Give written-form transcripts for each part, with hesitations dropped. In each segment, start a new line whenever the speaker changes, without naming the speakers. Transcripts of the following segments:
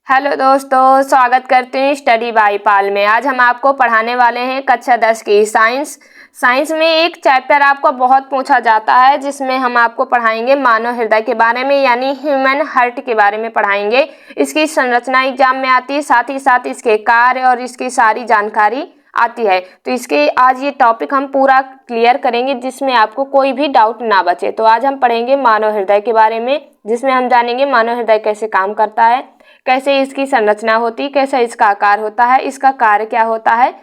Hello दोस्तों, स्वागत करते हैं स्टडी बाय पाल में। आज हम आपको पढ़ाने वाले हैं कक्षा 10 की साइंस में एक चैप्टर आपको बहुत पूछा जाता है, जिसमें हम आपको पढ़ाएंगे मानव हृदय के बारे में, यानी ह्यूमन हार्ट के बारे में पढ़ाएंगे। इसकी संरचना एग्जाम में आती है, साथ ही साथ इसके कार्य और इसकी सारी जानकारी आती है। तो इसके आज ये टॉपिक हम पूरा क्लियर करेंगे, जिसमें आपको कोई भी डाउट ना बचे। तो आज हम पढ़ेंगे मानव हृदय के बारे में, जिसमें हम जानेंगे मानव हृदय कैसे काम करता है, कैसे इसकी संरचना होती, कैसा इसका आकार होता है, इसका कार्य क्या होता है।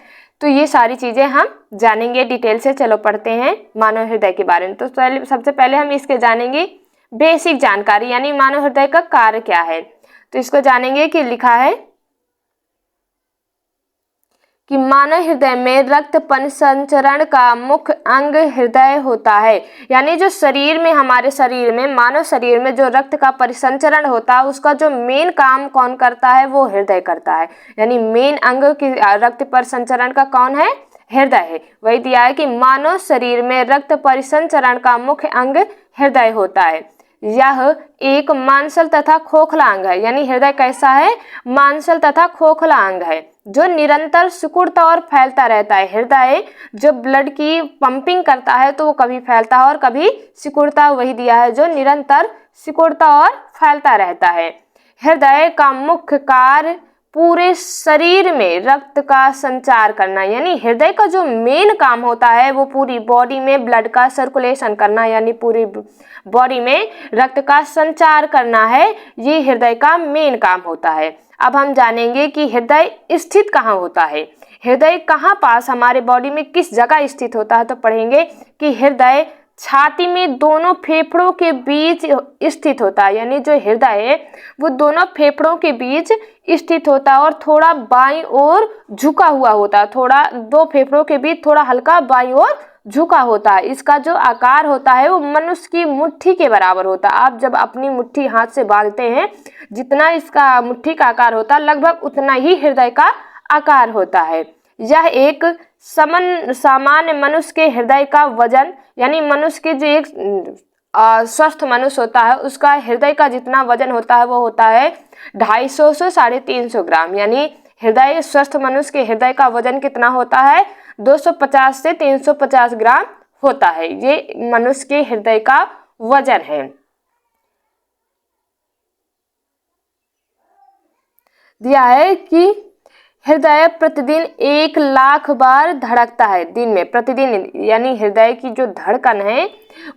तो ये सारी चीज़ें हम जानेंगे डिटेल से। चलो पढ़ते हैं मानव हृदय के बारे में। तो सबसे पहले हम इसके जानेंगे बेसिक जानकारी, यानी मानव हृदय का कार्य क्या है। तो इसको जानेंगे कि लिखा है कि मानव हृदय में रक्त परिसंचरण का मुख्य अंग हृदय होता है। यानी जो शरीर में, हमारे शरीर में, मानव शरीर में जो रक्त का परिसंचरण होता है, उसका जो मेन काम कौन करता है, वो हृदय करता है। यानी मेन अंग की रक्त परिसंचरण का कौन है, हृदय है। वही दिया है कि मानव शरीर में रक्त परिसंचरण का मुख्य अंग हृदय होता है। यह एक मांसल तथा खोखला अंग है। यानी हृदय कैसा है, मांसल तथा खोखला अंग है, जो निरंतर सिकुड़ता और फैलता रहता है। हृदय जो ब्लड की पंपिंग करता है, तो वो कभी फैलता है और कभी सिकुड़ता है। वही दिया है, जो निरंतर सिकुड़ता और फैलता रहता है। हृदय का मुख्य कार्य पूरे शरीर में रक्त का संचार करना। यानी हृदय का जो मेन काम होता है, वो पूरी बॉडी में ब्लड का सर्कुलेशन करना, यानी पूरी बॉडी में रक्त का संचार करना है। ये हृदय का मेन काम होता है। अब हम जानेंगे कि हृदय स्थित कहाँ होता है, हृदय कहाँ पास हमारे बॉडी में किस जगह स्थित होता है। तो पढ़ेंगे कि हृदय छाती में दोनों फेफड़ों के बीच स्थित होता है। यानी जो हृदय है वो दोनों फेफड़ों के बीच स्थित होता है और थोड़ा बाईं ओर झुका हुआ होता है। थोड़ा दो फेफड़ों के बीच थोड़ा हल्का बाईं ओर झुका होता है। इसका जो आकार होता है वो मनुष्य की मुट्ठी के बराबर होता है। आप जब अपनी मुट्ठी हाथ से बांधते हैं, जितना इसका मुट्ठी का आकार होता है, लगभग उतना ही हृदय का आकार होता है। यह एक सामान्य मनुष्य के हृदय का वजन, यानी मनुष्य के जो एक स्वस्थ मनुष्य होता है, उसका हृदय का जितना वजन होता है वो होता है 250 से 350 ग्राम। यानी हृदय, स्वस्थ मनुष्य के हृदय का वजन कितना होता है, 250 से 350 ग्राम होता है। ये मनुष्य के हृदय का वजन है। दिया है कि हृदय प्रतिदिन 1 लाख बार धड़कता है दिन में, प्रतिदिन। यानी हृदय की जो धड़कन है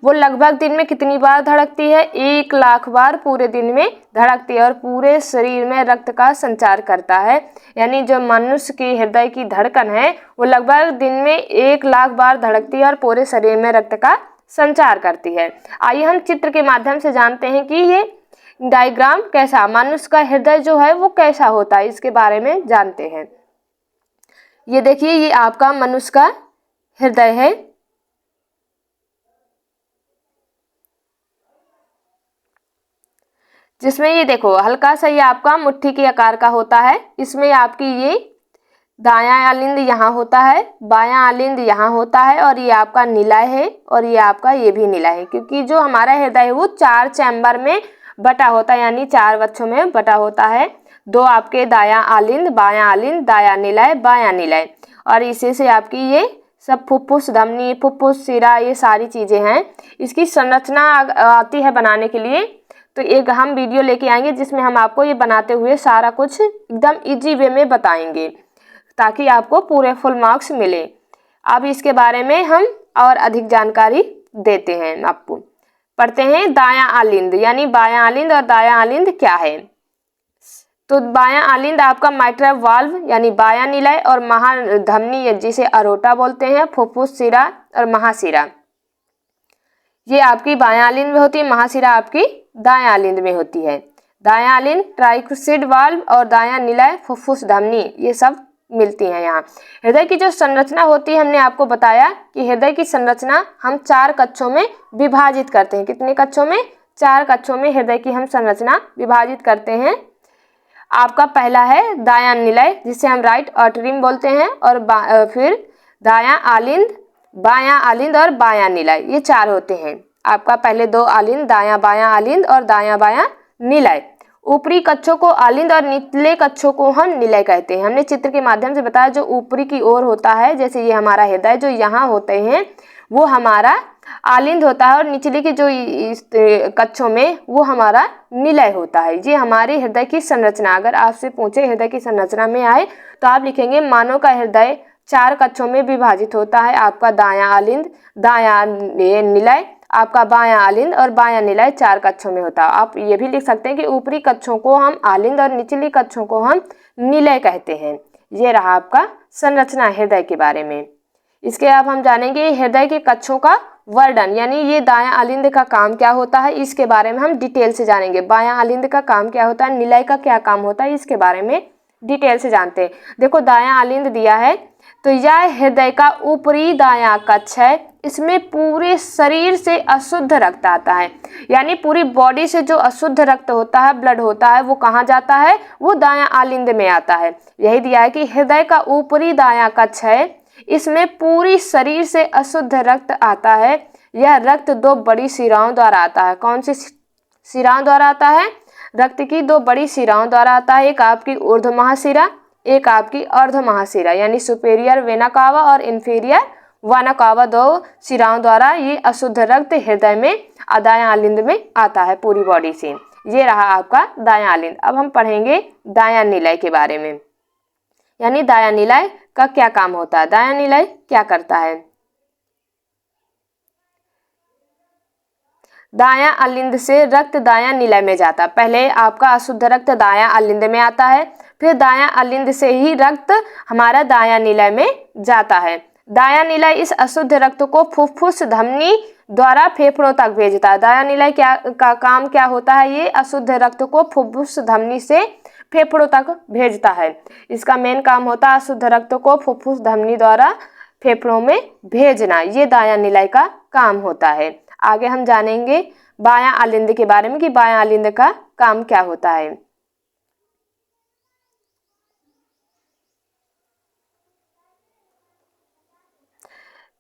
वो लगभग दिन में कितनी बार धड़कती है, 1 लाख बार पूरे दिन में धड़कती है और पूरे शरीर में रक्त का संचार करता है। यानी जो मनुष्य की हृदय की धड़कन है वो लगभग दिन में 1 लाख बार धड़कती है और पूरे शरीर में रक्त का संचार करती है। आइए हम चित्र के माध्यम से जानते हैं कि ये डायग्राम कैसा, मनुष्य का हृदय जो है वो कैसा होता है, इसके बारे में जानते हैं। ये देखिए, ये आपका मनुष्य का हृदय है। जिसमें ये देखो हल्का सा ये आपका मुट्ठी के आकार का होता है। इसमें आपकी ये दायां आलिंद यहाँ होता है, बायां आलिंद यहाँ होता है और ये आपका निलय है और ये आपका ये भी निलय है। क्योंकि जो हमारा हृदय है वो 4 चैम्बर में बटा होता है, यानी 4 बच्चों में बटा होता है। 2 आपके दायां आलिंद, बायां आलिंद, दायां निलय, बायां निलय, और इसी से आपकी ये सब फुफ्फुस, धमनी, फुफ्फुस, सिरा, ये सारी चीज़ें हैं। इसकी संरचना आती है बनाने के लिए, तो एक हम वीडियो लेके आएंगे जिसमें हम आपको ये बनाते हुए सारा कुछ एकदम इजी वे में बताएंगे, ताकि आपको पूरे फुल मार्क्स मिले। अब इसके बारे में हम और अधिक जानकारी देते हैं आपको। पढ़ते हैं दायां आलिंद, यानी बायां आलिंद और दायां आलिंद क्या है। तो बायां आलिंद आपका माइट्रल वाल्व, यानी बायां निलय, और महाधमनी जिसे अरोटा बोलते हैं, फुफ्फुस, सिरा और महासिरा, ये आपकी बायां आलिंद में होती है। महासिरा आपकी दायां आलिंद में होती है। दायां आलिंद ट्राइक्सिड वाल्व और दायां निलय, फुफ्फुस, धमनी, ये सब मिलती हैं यहाँ। हृदय की जो संरचना होती है, हमने आपको बताया कि हृदय की संरचना हम 4 कक्षों में विभाजित करते हैं। कितने कक्षों में, 4 कक्षों में हृदय की हम संरचना विभाजित करते हैं। आपका पहला है दायां निलय, जिसे हम राइट आर्टरी बोलते हैं, और फिर दायां आलिंद, बायां आलिंद और बायां निलय, ये 4 होते हैं। आपका पहले 2 आलिंद, दायां बायां आलिंद और दायां बायां निलय। ऊपरी कक्षों को आलिंद और निचले कक्षों को हम निलय कहते हैं। हमने चित्र के माध्यम से बताया जो ऊपरी की ओर होता है, जैसे ये हमारा हृदय जो यहाँ होते हैं वो हमारा आलिंद होता है और निचले की जो इस कक्षों में वो हमारा निलय होता है। ये हमारे हृदय की संरचना, अगर आपसे पूछे हृदय की संरचना में आए तो आप लिखेंगे मानव का हृदय 4 कक्षों में विभाजित होता है। आपका दायां आलिंद, दायां निलय, आपका बायां आलिंद और बायां निलय 4 कक्षों में होता है। आप ये भी लिख सकते हैं कि ऊपरी कक्षों को हम आलिंद और निचली कक्षों को हम निलय कहते हैं। ये रहा आपका संरचना हृदय के बारे में। इसके अब हम जानेंगे हृदय के कक्षों का वर्णन, यानी ये दायां आलिंद का काम क्या होता है इसके बारे में हम डिटेल से जानेंगे। बायां आलिंद का काम क्या होता है, निलय का क्या काम होता है, इसके बारे में डिटेल से जानते हैं। देखो दायां आलिंद दिया है तो यह हृदय का ऊपरी दायां कक्ष है। इसमें पूरे शरीर से अशुद्ध रक्त आता है, यानी पूरी बॉडी से जो अशुद्ध रक्त होता है, ब्लड होता है, वो कहाँ जाता है, वो दायां आलिंद में आता है। यही दिया है कि हृदय का ऊपरी दायां कक्ष है, इसमें पूरी शरीर से अशुद्ध रक्त आता है। यह रक्त 2 बड़ी शिराओं द्वारा आता है। कौन सी शिराओं द्वारा आता है, रक्त की 2 बड़ी शिराओं द्वारा आता है। एक आपकी ऊर्ध्व महाशिरा, एक आपकी अर्ध महाशिरा, यानी सुपेरियर वेना कावा और इंफीरियर वेना कावा, 2 शिराओं द्वारा ये अशुद्ध रक्त हृदय में दायां आलिंद में आता है पूरी बॉडी से। ये रहा आपका दायां आलिंद। अब हम पढ़ेंगे दायां निलय के बारे में, यानी दायां निलय का क्या काम होता है, दायां निलय क्या करता है। दायां आलिंद से रक्त दायां निलय में जाता है। पहले आपका अशुद्ध रक्त दायां आलिंद में आता है, फिर दायां आलिंद से ही रक्त हमारा दायां निलय में जाता है। दायां निलय इस अशुद्ध रक्त को फुफ्फुस धमनी द्वारा फेफड़ों तक भेजता है। दायां निलय का काम क्या होता है, ये अशुद्ध रक्त को फुफ्फुस धमनी से फेफड़ों तक भेजता है। इसका मेन काम होता है अशुद्ध रक्त को फुफ्फुस धमनी द्वारा फेफड़ों में भेजना, ये दायां निलय का काम होता है। आगे हम जानेंगे बायां आलिंद के बारे में कि बायां आलिंद का काम क्या होता है।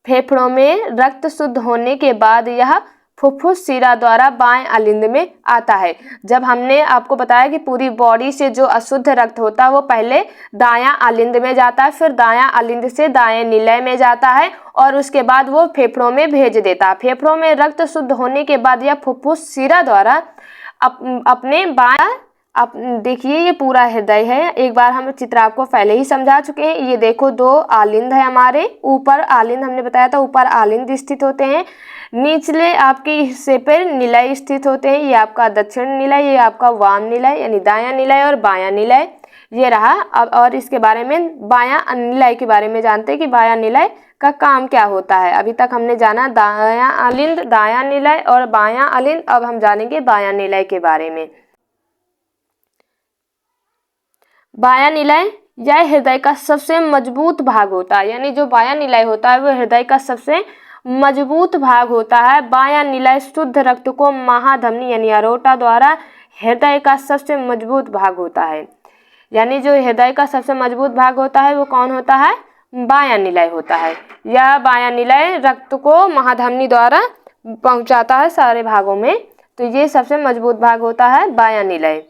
फेफड़ों में रक्त शुद्ध होने के बाद यह फुफ्फुस शिरा द्वारा बाएं आलिंद में आता है। जब हमने आपको बताया कि पूरी बॉडी से जो अशुद्ध रक्त होता है वो पहले दायां आलिंद में जाता है, फिर दायां आलिंद से दाएं निलय में जाता है और उसके बाद वो फेफड़ों में भेज देता है। फेफड़ों में रक्त शुद्ध होने के बाद यह फुफ्फुस शिरा द्वारा अपने बायां, आप देखिए ये पूरा हृदय है। एक बार हम चित्र आपको पहले ही समझा चुके हैं। ये देखो 2 आलिंद है हमारे, ऊपर आलिंद हमने बताया था, ऊपर आलिंद स्थित होते हैं, निचले आपके हिस्से पर निलय स्थित होते हैं। ये आपका दक्षिण निलय, ये आपका वाम निलय यानी दायां निलय और बायां निलय, ये रहा। अब और इसके बारे में बायां निलय के बारे में जानते हैं कि बायां निलय का काम क्या होता है। अभी तक हमने जाना दायां आलिंद, दायां निलय और बायां आलिंद। अब हम जानेंगे बायां निलय के बारे में। बायां निलय यह हृदय का सबसे मजबूत भाग होता है, यानी जो बायां निलय होता है वो हृदय का सबसे मजबूत भाग होता है। बायां निलय शुद्ध रक्त को महाधमनी यानी अरोटा द्वारा हृदय का सबसे मजबूत भाग होता है। यानी जो हृदय का सबसे मजबूत भाग होता है वो कौन होता है, बायां निलय होता है। यह बायां निलय रक्त को महाधमनी द्वारा पहुंचाता है सारे भागों में, तो ये सबसे मजबूत भाग होता है बायां निलय।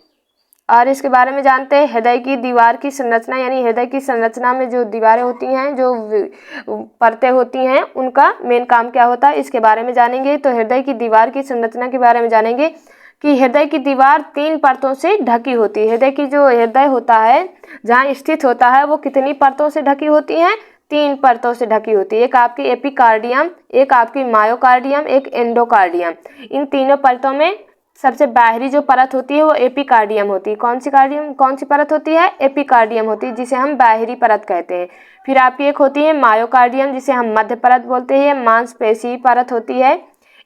और इसके बारे में जानते हैं हृदय की दीवार की संरचना, यानी हृदय की संरचना में जो दीवारें होती हैं, जो परतें होती हैं, उनका मेन काम क्या होता है इसके बारे में जानेंगे। तो हृदय की दीवार की संरचना के बारे में जानेंगे कि हृदय की दीवार 3 परतों से ढकी होती है। हृदय की जो हृदय होता है जहाँ स्थित होता है वो कितनी परतों से ढकी होती है, 3 परतों से ढकी होती है। एक आपकी एपिकार्डियम, एक आपकी मायोकार्डियम, एक एंडोकार्डियम। इन तीनों परतों में सबसे बाहरी जो परत होती है वो एपिकार्डियम होती है। कौन सी परत होती है, एपिकार्डियम होती है, जिसे हम बाहरी परत कहते हैं। फिर आपकी एक होती है मायोकार्डियम, जिसे हम मध्य परत बोलते हैं, मांसपेशी परत होती है।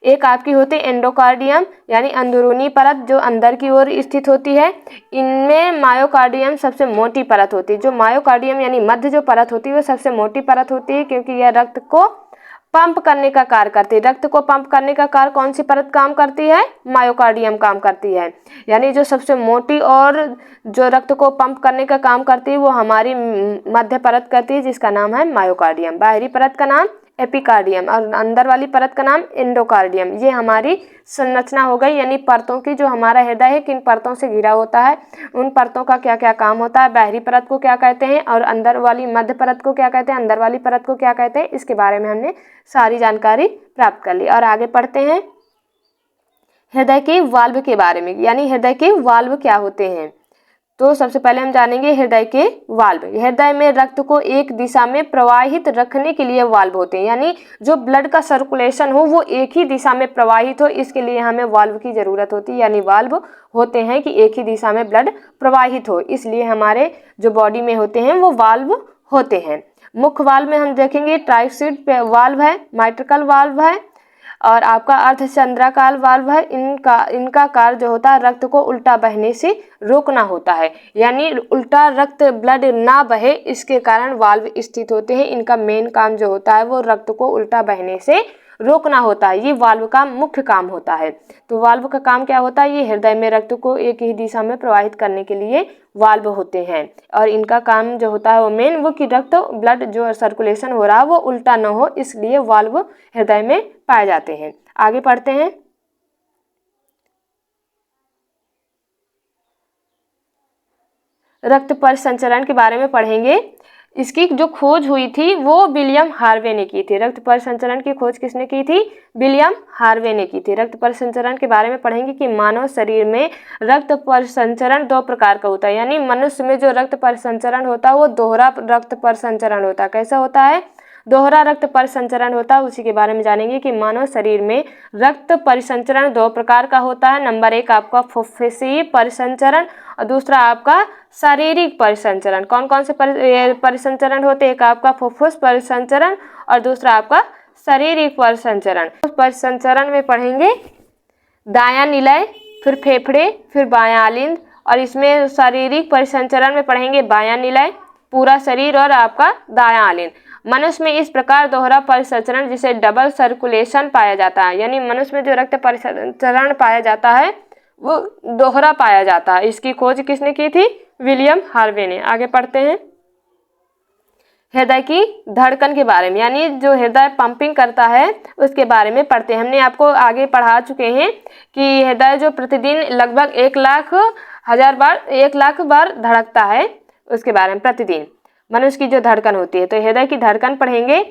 एक आपकी होती है एंडोकार्डियम यानी अंदरूनी परत जो अंदर की ओर स्थित होती है। इनमें मायोकार्डियम सबसे मोटी परत होती है। जो मायोकार्डियम यानी मध्य जो परत होती है वो सबसे मोटी परत होती है, क्योंकि यह रक्त को पंप करने का कार्य करती है। रक्त को पंप करने का कार्य कौन सी परत काम करती है, मायोकार्डियम काम करती है। यानी जो सबसे मोटी और जो रक्त को पंप करने का काम करती है वो हमारी मध्य परत करती है, जिसका नाम है मायोकार्डियम। बाहरी परत का नाम एपिकार्डियम, और अंदर वाली परत का नाम एंडोकार्डियम। ये हमारी संरचना हो गई, यानी परतों की। जो हमारा हृदय है किन परतों से घिरा होता है, उन परतों का क्या क्या काम होता है, बाहरी परत को क्या कहते हैं और अंदर वाली मध्य परत को क्या कहते हैं, अंदर वाली परत को क्या कहते हैं, इसके बारे में हमने सारी जानकारी प्राप्त कर ली। और आगे पढ़ते हैं हृदय के वाल्व के बारे में, यानी हृदय के वाल्व क्या होते हैं। तो सबसे पहले हम जानेंगे हृदय के वाल्व। हृदय में रक्त को एक दिशा में प्रवाहित रखने के लिए वाल्व होते हैं, यानी जो ब्लड का सर्कुलेशन हो वो एक ही दिशा में प्रवाहित हो, इसके लिए हमें वाल्व की जरूरत होती है। यानी वाल्व होते हैं कि एक ही दिशा में ब्लड प्रवाहित हो, इसलिए हमारे जो बॉडी में होते हैं वो वाल्व होते हैं। मुख्य वाल्व में हम देखेंगे ट्राइसिड वाल्व है, माइट्रिकल वाल्व है और आपका अर्धचंद्राकार वाल्व है। इनका कार्य जो होता है रक्त को उल्टा बहने से रोकना होता है, यानी उल्टा रक्त ब्लड ना बहे, इसके कारण वाल्व स्थित होते हैं। इनका मेन काम जो होता है वो रक्त को उल्टा बहने से रोकना होता है, ये वाल्व का मुख्य काम होता है। तो वाल्व का काम क्या होता है, ये हृदय में रक्त को एक ही दिशा में प्रवाहित करने के लिए वाल्व होते हैं। और इनका काम जो होता है वो मेन वो कि रक्त ब्लड जो सर्कुलेशन हो रहा है वो उल्टा न हो, इसलिए वाल्व हृदय में पाए जाते हैं। आगे पढ़ते हैं रक्त परिसंचरण के बारे में पढ़ेंगे। इसकी जो खोज हुई थी वो विलियम हार्वे ने की थी। रक्त परिसंचरण की खोज किसने की थी, विलियम हार्वे ने की थी। रक्त परिसंचरण के बारे में पढ़ेंगे कि मानव शरीर में रक्त परिसंचरण दो प्रकार का होता है, यानी मनुष्य में जो रक्त परिसंचरण होता है वो दोहरा रक्त परिसंचरण होता है। कैसा होता है, दोहरा रक्त परिसंचरण होता है। उसी के बारे में जानेंगे कि मानव शरीर में रक्त परिसंचरण दो प्रकार का होता है। नंबर एक आपका फुफ्फुसीय परिसंचरण और दूसरा आपका शारीरिक परिसंचरण। कौन कौन से परिसंचरण होते हैं, एक आपका फुफ्फुस परिसंचरण और दूसरा आपका शारीरिक परिसंचरण। परिसंचरण में पढ़ेंगे दायां निलय, फिर फेफड़े, फिर बायां आलिंद, और इसमें शारीरिक परिसंचरण में पढ़ेंगे बायां निलय, पूरा शरीर और आपका दायां आलिंद। मनुष्य में इस प्रकार दोहरा परिसंचरण जिसे डबल सर्कुलेशन पाया जाता है, यानी मनुष्य में जो रक्त परिसंचरण पाया जाता है वो दोहरा पाया जाता है। इसकी खोज किसने की थी, विलियम हार्वे ने। आगे पढ़ते हैं हृदय की धड़कन के बारे में, यानी जो हृदय पंपिंग करता है उसके बारे में पढ़ते हैं। हमने आपको आगे पढ़ा चुके हैं कि हृदय जो प्रतिदिन लगभग 1,00,000 बार धड़कता है, उसके बारे में प्रतिदिन मनुष्य की जो धड़कन होती है। तो हृदय की धड़कन पढ़ेंगे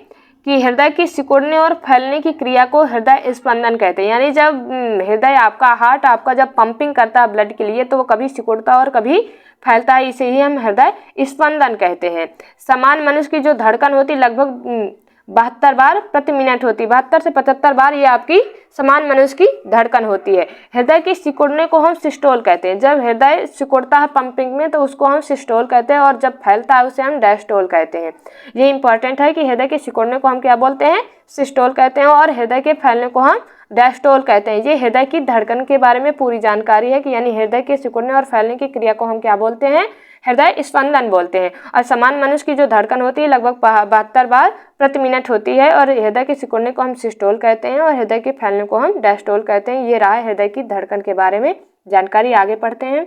कि हृदय की सिकुड़ने और फैलने की क्रिया को हृदय स्पंदन कहते हैं। यानी जब हृदय हार्ट आपका जब पंपिंग करता है ब्लड के लिए तो वो कभी सिकुड़ता है और कभी फैलता है, इसे ही हम हृदय स्पंदन कहते हैं। समान मनुष्य की जो धड़कन होती लगभग 72 बार प्रति मिनट होती, 72 से 75 बार ये आपकी समान मनुष्य की धड़कन होती है। हृदय के सिकुड़ने को हम सिस्टोल कहते हैं। जब हृदय सिकुड़ता है पंपिंग में तो उसको हम सिस्टोल कहते हैं, और जब फैलता है उसे हम डायस्टोल कहते हैं। ये इंपॉर्टेंट है कि हृदय के सिकुड़ने को हम क्या बोलते हैं, सिस्टोल कहते हैं, और हृदय के फैलने को हम डायस्टोल कहते हैं। ये हृदय की धड़कन के बारे में पूरी जानकारी है कि यानी हृदय के सिकुड़ने और फैलने की क्रिया को हम क्या बोलते हैं, हृदय स्पंदन बोलते हैं। और समान मनुष्य की जो धड़कन होती है लगभग 72 बार प्रति मिनट होती है, और हृदय के सिकुड़ने को हम सिस्टोल कहते हैं और हृदय के फैलने को हम डायस्टोल कहते हैं। ये रहा हृदय की धड़कन के बारे में जानकारी। आगे पढ़ते हैं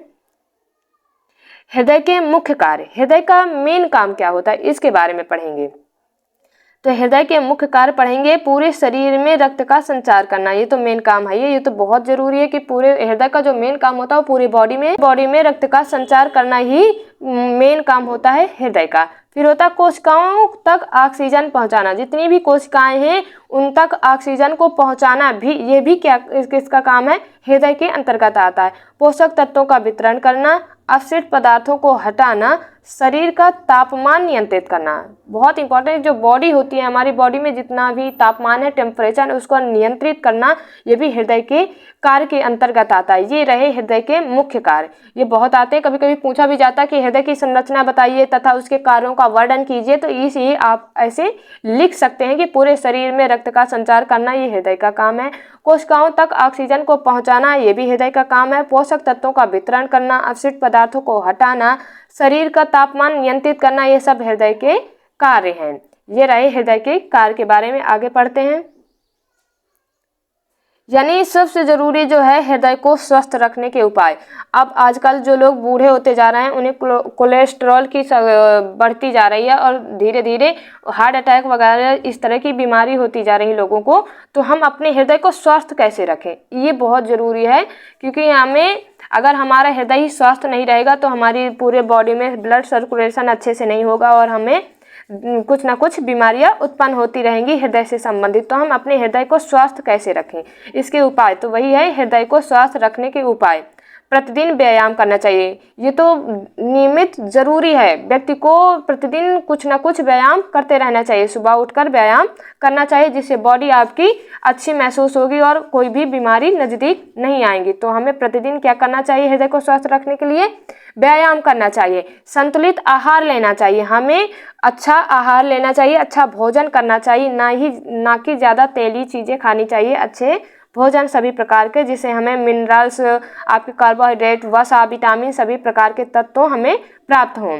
हृदय के मुख्य कार्य। हृदय का मेन काम क्या होता है इसके बारे में पढ़ेंगे। तो हृदय के मुख्य कार्य पढ़ेंगे पूरे शरीर में रक्त का संचार करना, ये तो मेन काम है। ये तो बहुत जरूरी है कि पूरे हृदय का जो मेन काम होता है वो पूरी बॉडी में रक्त का संचार करना ही मेन काम होता है हृदय का। फिर होता है कोशिकाओं तक ऑक्सीजन पहुंचाना, जितनी भी कोशिकाएं हैं उन तक ऑक्सीजन को पहुंचाना भी, ये भी क्या किसका काम है, हृदय के अंतर्गत आता है। पोषक तत्वों का वितरण करना, अपशिष्ट पदार्थों को हटाना, शरीर का तापमान नियंत्रित करना, बहुत इंपॉर्टेंट। जो बॉडी होती है हमारी बॉडी में जितना भी तापमान है, टेम्परेचर, उसको नियंत्रित करना, ये भी हृदय के कार्य के अंतर्गत आता है। ये रहे हृदय के मुख्य कार्य। ये बहुत आते हैं, कभी कभी पूछा भी जाता है कि हृदय की संरचना बताइए तथा उसके कार्यों का वर्णन कीजिए, तो इसे आप ऐसे लिख सकते हैं कि पूरे शरीर में रक्त का संचार करना ये हृदय का काम है। कोशिकाओं तक ऑक्सीजन को पहुंचाना, ये भी हृदय का काम है। पोषक तत्वों का वितरण करना, अपशिष्ट पदार्थों को हटाना, शरीर का तापमान नियंत्रित करना, ये सब हृदय के कार्य हैं। ये रहे हृदय के कार्य के बारे में। आगे पढ़ते हैं यानी सबसे ज़रूरी जो है हृदय को स्वस्थ रखने के उपाय। अब आजकल जो लोग बूढ़े होते जा रहे हैं उन्हें कोलेस्ट्रॉल की बढ़ती जा रही है और धीरे धीरे हार्ट अटैक वगैरह इस तरह की बीमारी होती जा रही है लोगों को। तो हम अपने हृदय को स्वस्थ कैसे रखें, ये बहुत ज़रूरी है, क्योंकि हमें अगर हमारा हृदय ही स्वस्थ नहीं रहेगा तो हमारी पूरे बॉडी में ब्लड सर्कुलेशन अच्छे से नहीं होगा और हमें कुछ ना कुछ बीमारियां उत्पन्न होती रहेंगी हृदय से संबंधित। तो हम अपने हृदय को स्वस्थ कैसे रखें, इसके उपाय तो वही है, हृदय को स्वस्थ रखने के उपाय। प्रतिदिन व्यायाम करना चाहिए, ये तो नियमित जरूरी है, व्यक्ति को प्रतिदिन कुछ ना कुछ व्यायाम करते रहना चाहिए। सुबह उठकर व्यायाम करना चाहिए जिससे बॉडी आपकी अच्छी महसूस होगी और कोई भी बीमारी नज़दीक नहीं आएंगी। तो हमें प्रतिदिन क्या करना चाहिए हृदय को स्वस्थ रखने के लिए? व्यायाम करना चाहिए, संतुलित आहार लेना चाहिए, हमें अच्छा आहार लेना चाहिए, अच्छा भोजन करना चाहिए, ना कि ज़्यादा तेली चीज़ें खानी चाहिए, अच्छे भोजन सभी प्रकार के, जिससे हमें मिनरल्स, आपके कार्बोहाइड्रेट, वसा, विटामिन सभी प्रकार के तत्व हमें प्राप्त हों।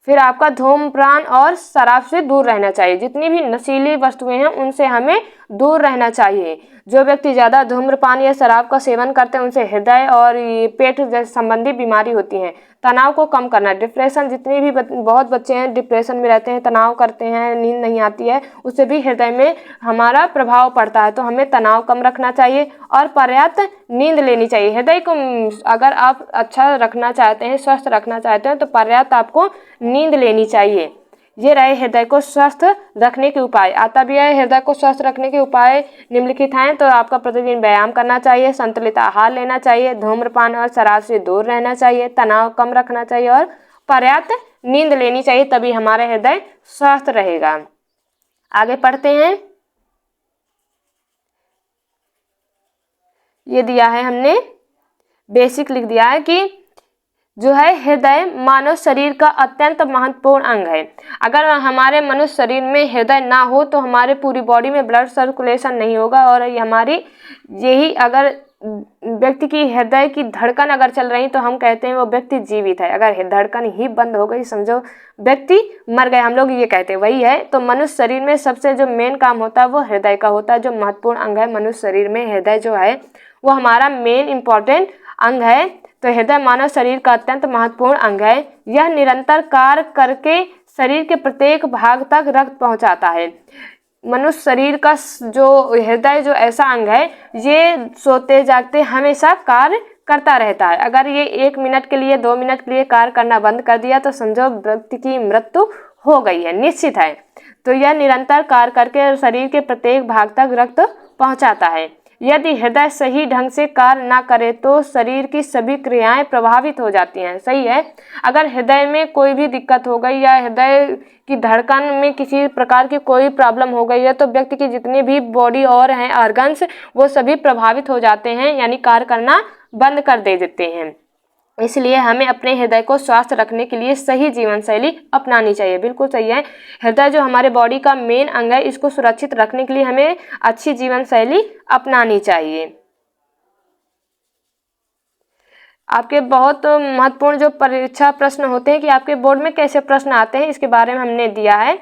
फिर आपका धूम्रपान और शराब से दूर रहना चाहिए, जितनी भी नशीली वस्तुएं हैं उनसे हमें दूर रहना चाहिए। जो व्यक्ति ज़्यादा धूम्रपान या शराब का सेवन करते हैं उनसे हृदय और पेट संबंधी बीमारी होती हैं। तनाव को कम करना, डिप्रेशन, जितने भी बहुत बच्चे हैं डिप्रेशन में रहते हैं, तनाव करते हैं, नींद नहीं आती है, उससे भी हृदय में हमारा प्रभाव पड़ता है। तो हमें तनाव कम रखना चाहिए और पर्याप्त नींद लेनी चाहिए। हृदय को अगर आप अच्छा रखना चाहते हैं, स्वस्थ रखना चाहते हैं, तो पर्याप्त आपको नींद लेनी चाहिए। ये रहे हृदय को स्वस्थ रखने के उपाय। आता भी है हृदय को स्वस्थ रखने के उपाय निम्नलिखित हैं। तो आपका प्रतिदिन व्यायाम करना चाहिए, संतुलित आहार लेना चाहिए, धूम्रपान और शराब से दूर रहना चाहिए, तनाव कम रखना चाहिए और पर्याप्त नींद लेनी चाहिए, तभी हमारा हृदय स्वस्थ रहेगा। आगे पढ़ते हैं। ये दिया है हमने बेसिक लिख दिया है कि जो है हृदय मानव शरीर का अत्यंत महत्वपूर्ण अंग है। अगर हमारे मनुष्य शरीर में हृदय ना हो तो हमारे पूरी बॉडी में ब्लड सर्कुलेशन नहीं होगा और हमारी यही अगर व्यक्ति की हृदय की धड़कन अगर चल रही तो हम कहते हैं वो व्यक्ति जीवित है। अगर धड़कन ही बंद हो गई समझो व्यक्ति मर गए, हम लोग ये कहते हैं, वही है। तो मनुष्य शरीर में सबसे जो मेन काम होता है वो हृदय का होता है। जो महत्वपूर्ण अंग है मनुष्य शरीर में, हृदय जो है वो हमारा मेन इम्पॉर्टेंट अंग है। तो हृदय मानव शरीर का अत्यंत महत्वपूर्ण अंग है। यह निरंतर कार्य करके शरीर के प्रत्येक भाग तक रक्त पहुंचाता है। मनुष्य शरीर का जो हृदय जो ऐसा अंग है ये सोते जागते हमेशा कार्य करता रहता है। अगर ये 1 मिनट के लिए 2 मिनट के लिए कार्य करना बंद कर दिया तो समझो व्यक्ति की मृत्यु हो गई है, निश्चित है। तो यह निरंतर कार्य करके शरीर के प्रत्येक भाग तक रक्त पहुंचाता है। यदि हृदय सही ढंग से कार्य ना करे तो शरीर की सभी क्रियाएं प्रभावित हो जाती हैं। सही है, अगर हृदय में कोई भी दिक्कत हो गई या हृदय की धड़कन में किसी प्रकार की कोई प्रॉब्लम हो गई है तो व्यक्ति की जितने भी बॉडी और हैं ऑर्गन्स वो सभी प्रभावित हो जाते हैं, यानी कार्य करना बंद कर देते हैं। इसलिए हमें अपने हृदय को स्वस्थ रखने के लिए सही जीवन शैली अपनानी चाहिए। बिल्कुल सही है, हृदय जो हमारे बॉडी का मेन अंग है इसको सुरक्षित रखने के लिए हमें अच्छी जीवन शैली अपनानी चाहिए। आपके बहुत महत्वपूर्ण जो परीक्षा प्रश्न होते हैं कि आपके बोर्ड में कैसे प्रश्न आते हैं इसके बारे में हमने दिया है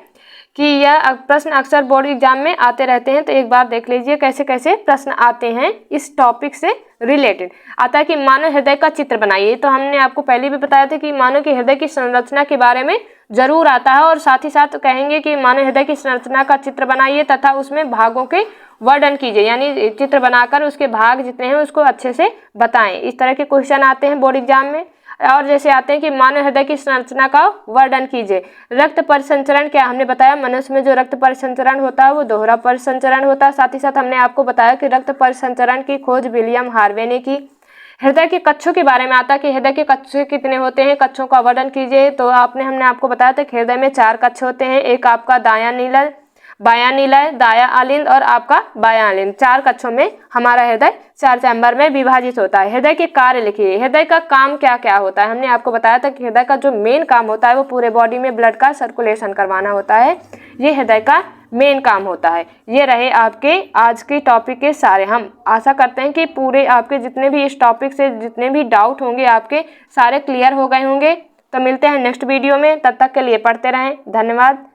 कि यह प्रश्न अक्सर बोर्ड एग्जाम में आते रहते हैं। तो एक बार देख लीजिए कैसे कैसे प्रश्न आते हैं इस टॉपिक से रिलेटेड। आता है कि मानव हृदय का चित्र बनाइए। तो हमने आपको पहले भी बताया था कि मानव के हृदय की संरचना के बारे में जरूर आता है और साथ ही साथ कहेंगे कि मानव हृदय की संरचना का चित्र बनाइए तथा उसमें भागों के वर्णन कीजिए, यानी चित्र बनाकर उसके भाग जितने हैं उसको अच्छे से बताएं। इस तरह के क्वेश्चन आते हैं बोर्ड एग्जाम में। और जैसे आते हैं कि मानव हृदय की संरचना का वर्णन कीजिए। रक्त परिसंचरण क्या, हमने बताया मनुष्य में जो रक्त परिसंचरण होता है वो दोहरा परिसंचरण होता है। साथ ही साथ हमने आपको बताया कि रक्त परिसंचरण की खोज विलियम हार्वे ने की। हृदय के कक्षों के बारे में आता है कि हृदय के कक्ष कितने होते हैं, कक्षों का वर्णन कीजिए। तो हमने आपको बताया था कि हृदय में 4 कक्ष होते हैं, एक आपका दायां नीलय, बायां नीलय, दायां आलिंद और आपका बायां आलिंद। 4 कक्षों में हमारा हृदय 4 चैम्बर में विभाजित होता है। हृदय के कार्य लिखिए, हृदय का काम क्या क्या होता है। हमने आपको बताया था कि हृदय का जो मेन काम होता है वो पूरे बॉडी में ब्लड का सर्कुलेशन करवाना होता है, ये हृदय का मेन काम होता है। ये रहे आपके आज के टॉपिक के सारे। हम आशा करते हैं कि पूरे आपके जितने भी इस टॉपिक से जितने भी डाउट होंगे आपके सारे क्लियर हो गए होंगे। तो मिलते हैं नेक्स्ट वीडियो में, तब तक के लिए पढ़ते रहें। धन्यवाद।